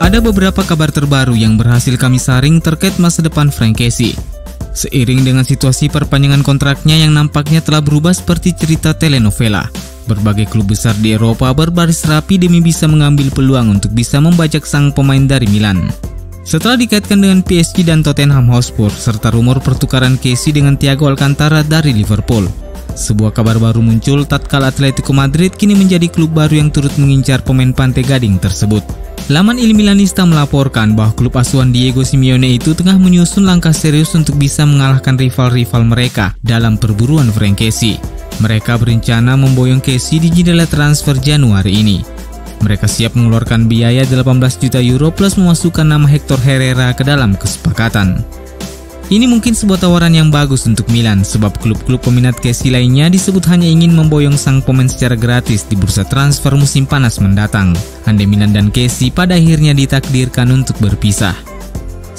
Ada beberapa kabar terbaru yang berhasil kami saring terkait masa depan Frank Kessie. Seiring dengan situasi perpanjangan kontraknya yang nampaknya telah berubah seperti cerita telenovela, berbagai klub besar di Eropa berbaris rapi demi bisa mengambil peluang untuk bisa membajak sang pemain dari Milan. Setelah dikaitkan dengan PSG dan Tottenham Hotspur, serta rumor pertukaran Kessie dengan Thiago Alcantara dari Liverpool, sebuah kabar baru muncul tatkala Atletico Madrid kini menjadi klub baru yang turut mengincar pemain Pantai Gading tersebut. Laman Il Milanista melaporkan bahwa klub asuhan Diego Simeone itu tengah menyusun langkah serius untuk bisa mengalahkan rival-rival mereka dalam perburuan Frank Kessie. Mereka berencana memboyong Kessie di jendela transfer Januari ini. Mereka siap mengeluarkan biaya 18 juta euro plus memasukkan nama Hector Herrera ke dalam kesepakatan. Ini mungkin sebuah tawaran yang bagus untuk Milan, sebab klub-klub peminat Kessie lainnya disebut hanya ingin memboyong sang pemain secara gratis di bursa transfer musim panas mendatang. Andai Milan dan Kessie pada akhirnya ditakdirkan untuk berpisah.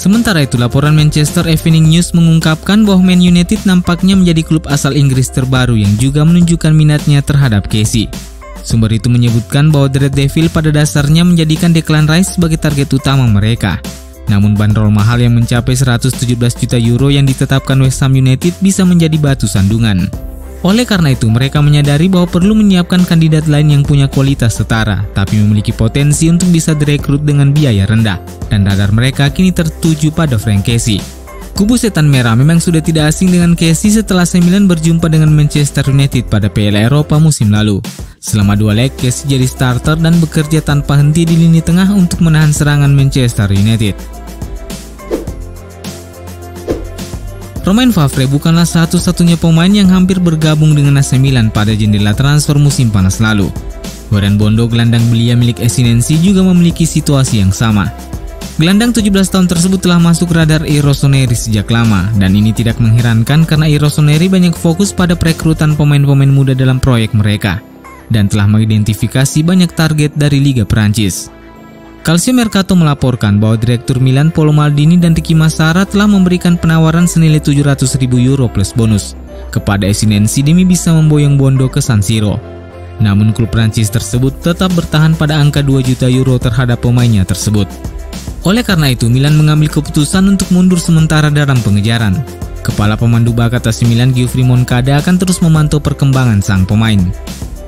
Sementara itu, laporan Manchester Evening News mengungkapkan bahwa Man United nampaknya menjadi klub asal Inggris terbaru yang juga menunjukkan minatnya terhadap Kessie. Sumber itu menyebutkan bahwa The Red Devil pada dasarnya menjadikan Declan Rice sebagai target utama mereka. Namun bandrol mahal yang mencapai 117 juta euro yang ditetapkan West Ham United bisa menjadi batu sandungan. Oleh karena itu, mereka menyadari bahwa perlu menyiapkan kandidat lain yang punya kualitas setara, tapi memiliki potensi untuk bisa direkrut dengan biaya rendah, dan radar mereka kini tertuju pada Frank Kessie. Kubu Setan Merah memang sudah tidak asing dengan Kessie setelah AC Milan berjumpa dengan Manchester United pada Piala Eropa musim lalu. Selama 2 leg, Kessie jadi starter dan bekerja tanpa henti di lini tengah untuk menahan serangan Manchester United. Romain Favre bukanlah satu-satunya pemain yang hampir bergabung dengan AC Milan pada jendela transfer musim panas lalu. Warren Bondo, gelandang belia milik Esinensi, juga memiliki situasi yang sama. Gelandang 17 tahun tersebut telah masuk radar Rossoneri sejak lama, dan ini tidak mengherankan karena Rossoneri banyak fokus pada perekrutan pemain-pemain muda dalam proyek mereka, dan telah mengidentifikasi banyak target dari Liga Prancis. Calcio Mercato melaporkan bahwa Direktur Milan Paolo Maldini dan Ricky Massara telah memberikan penawaran senilai 700.000 euro plus bonus kepada Esinensi demi bisa memboyong Bondo ke San Siro. Namun klub Prancis tersebut tetap bertahan pada angka 2 juta euro terhadap pemainnya tersebut. Oleh karena itu, Milan mengambil keputusan untuk mundur sementara dalam pengejaran. Kepala pemandu bakat AC Milan Giuseppe Moncada akan terus memantau perkembangan sang pemain.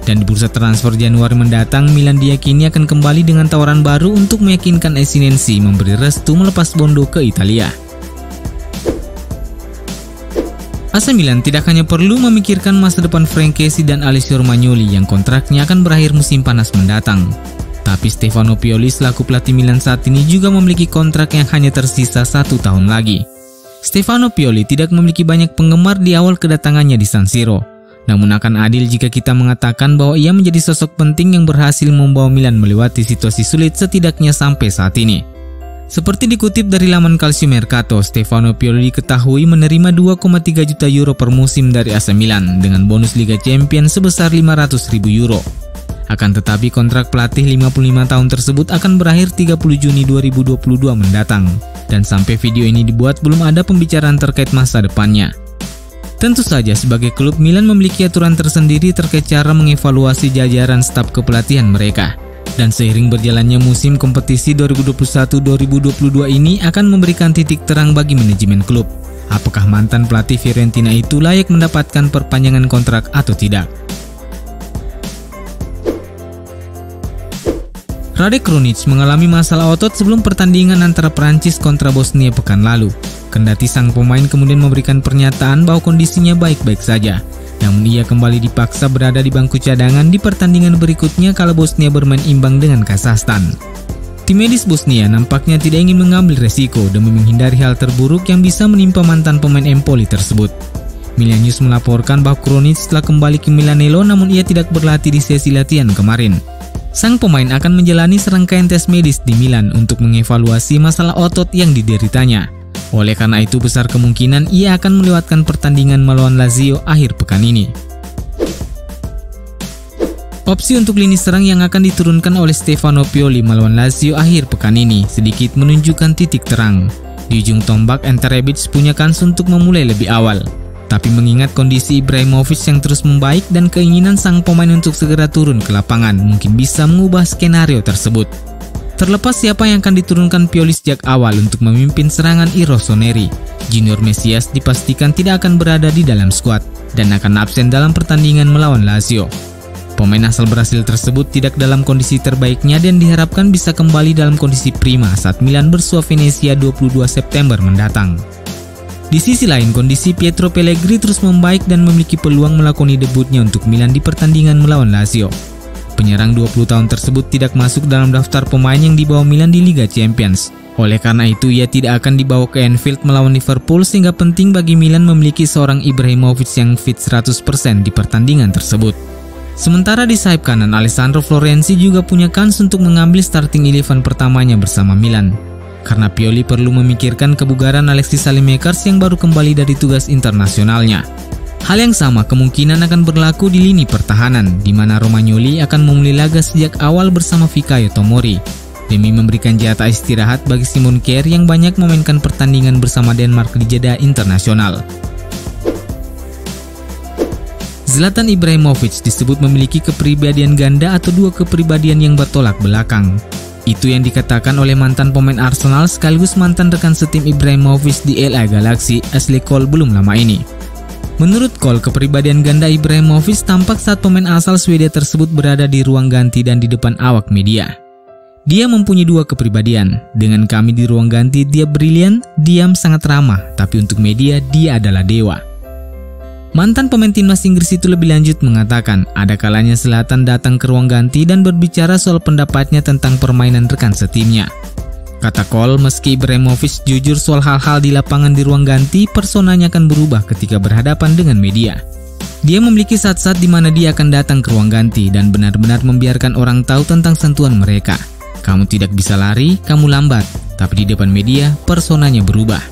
Dan di bursa transfer Januari mendatang, Milan diyakini akan kembali dengan tawaran baru untuk meyakinkan Esinensi memberi restu melepas Bondo ke Italia. AC Milan tidak hanya perlu memikirkan masa depan Frank Kessie dan Alessio Romagnoli yang kontraknya akan berakhir musim panas mendatang, tapi Stefano Pioli selaku pelatih Milan saat ini juga memiliki kontrak yang hanya tersisa 1 tahun lagi. Stefano Pioli tidak memiliki banyak penggemar di awal kedatangannya di San Siro. Namun akan adil jika kita mengatakan bahwa ia menjadi sosok penting yang berhasil membawa Milan melewati situasi sulit setidaknya sampai saat ini. Seperti dikutip dari laman Calcio Mercato, Stefano Pioli diketahui menerima 2,3 juta euro per musim dari AC Milan dengan bonus Liga Champions sebesar 500.000 euro. Akan tetapi kontrak pelatih 55 tahun tersebut akan berakhir 30 Juni 2022 mendatang, dan sampai video ini dibuat belum ada pembicaraan terkait masa depannya. Tentu saja sebagai klub, Milan memiliki aturan tersendiri terkait cara mengevaluasi jajaran staf kepelatihan mereka. Dan seiring berjalannya musim kompetisi 2021-2022 ini akan memberikan titik terang bagi manajemen klub. Apakah mantan pelatih Fiorentina itu layak mendapatkan perpanjangan kontrak atau tidak? Radek Krunic mengalami masalah otot sebelum pertandingan antara Prancis kontra Bosnia pekan lalu. Kendati sang pemain kemudian memberikan pernyataan bahwa kondisinya baik-baik saja, namun ia kembali dipaksa berada di bangku cadangan di pertandingan berikutnya kala Bosnia bermain imbang dengan Kazakhstan. Tim medis Bosnia nampaknya tidak ingin mengambil resiko demi menghindari hal terburuk yang bisa menimpa mantan pemain Empoli tersebut. Milan News melaporkan bahwa Krunic telah kembali ke Milanello namun ia tidak berlatih di sesi latihan kemarin. Sang pemain akan menjalani serangkaian tes medis di Milan untuk mengevaluasi masalah otot yang dideritanya. Oleh karena itu, besar kemungkinan ia akan melewatkan pertandingan melawan Lazio akhir pekan ini. Opsi untuk lini serang yang akan diturunkan oleh Stefano Pioli melawan Lazio akhir pekan ini sedikit menunjukkan titik terang. Di ujung tombak, Ante Rebic punya kans untuk memulai lebih awal. Tapi mengingat kondisi Ibrahimovic yang terus membaik dan keinginan sang pemain untuk segera turun ke lapangan mungkin bisa mengubah skenario tersebut. Terlepas siapa yang akan diturunkan Pioli sejak awal untuk memimpin serangan i Rossoneri, Junior Mesias dipastikan tidak akan berada di dalam skuad dan akan absen dalam pertandingan melawan Lazio. Pemain asal Brasil tersebut tidak dalam kondisi terbaiknya dan diharapkan bisa kembali dalam kondisi prima saat Milan bersua Venezia 22 September mendatang. Di sisi lain, kondisi Pietro Pellegrini terus membaik dan memiliki peluang melakoni debutnya untuk Milan di pertandingan melawan Lazio. Penyerang 20 tahun tersebut tidak masuk dalam daftar pemain yang dibawa Milan di Liga Champions. Oleh karena itu, ia tidak akan dibawa ke Anfield melawan Liverpool sehingga penting bagi Milan memiliki seorang Ibrahimovic yang fit 100% di pertandingan tersebut. Sementara di sayap kanan, Alessandro Florenzi juga punya kans untuk mengambil starting 11 pertamanya bersama Milan. Karena Pioli perlu memikirkan kebugaran Alexis Saelemaekers yang baru kembali dari tugas internasionalnya. Hal yang sama kemungkinan akan berlaku di lini pertahanan, di mana Romagnoli akan memulai laga sejak awal bersama Fikayo Tomori, demi memberikan jatah istirahat bagi Simon Kjær yang banyak memainkan pertandingan bersama Denmark di jeda internasional. Zlatan Ibrahimovic disebut memiliki kepribadian ganda atau dua kepribadian yang bertolak belakang. Itu yang dikatakan oleh mantan pemain Arsenal sekaligus mantan rekan setim Ibrahimovic di LA Galaxy, Ashley Cole belum lama ini. Menurut Cole, kepribadian ganda Ibrahimovic tampak saat pemain asal Swedia tersebut berada di ruang ganti dan di depan awak media. Dia mempunyai dua kepribadian. Dengan kami di ruang ganti dia brilian, diam, sangat ramah, tapi untuk media dia adalah dewa. Mantan pemain timnas Inggris itu lebih lanjut mengatakan, ada kalanya Zlatan datang ke ruang ganti dan berbicara soal pendapatnya tentang permainan rekan setimnya. Kata Cole, meski Ibrahimovic jujur soal hal-hal di lapangan di ruang ganti, personanya akan berubah ketika berhadapan dengan media. Dia memiliki saat-saat di mana dia akan datang ke ruang ganti dan benar-benar membiarkan orang tahu tentang sentuhan mereka. Kamu tidak bisa lari, kamu lambat, tapi di depan media, personanya berubah.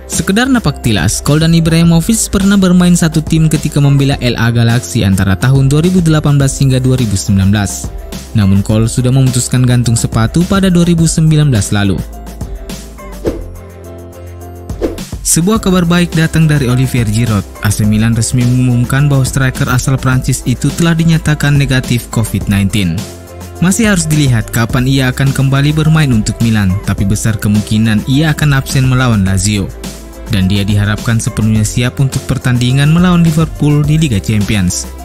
Sekedar napak tilas, Cole dan Ibrahimovic pernah bermain satu tim ketika membela LA Galaxy antara tahun 2018 hingga 2019. Namun Cole sudah memutuskan gantung sepatu pada 2019 lalu. Sebuah kabar baik datang dari Olivier Giroud. AC Milan resmi mengumumkan bahwa striker asal Prancis itu telah dinyatakan negatif COVID-19. Masih harus dilihat kapan ia akan kembali bermain untuk Milan, tapi besar kemungkinan ia akan absen melawan Lazio. Dan dia diharapkan sepenuhnya siap untuk pertandingan melawan Liverpool di Liga Champions.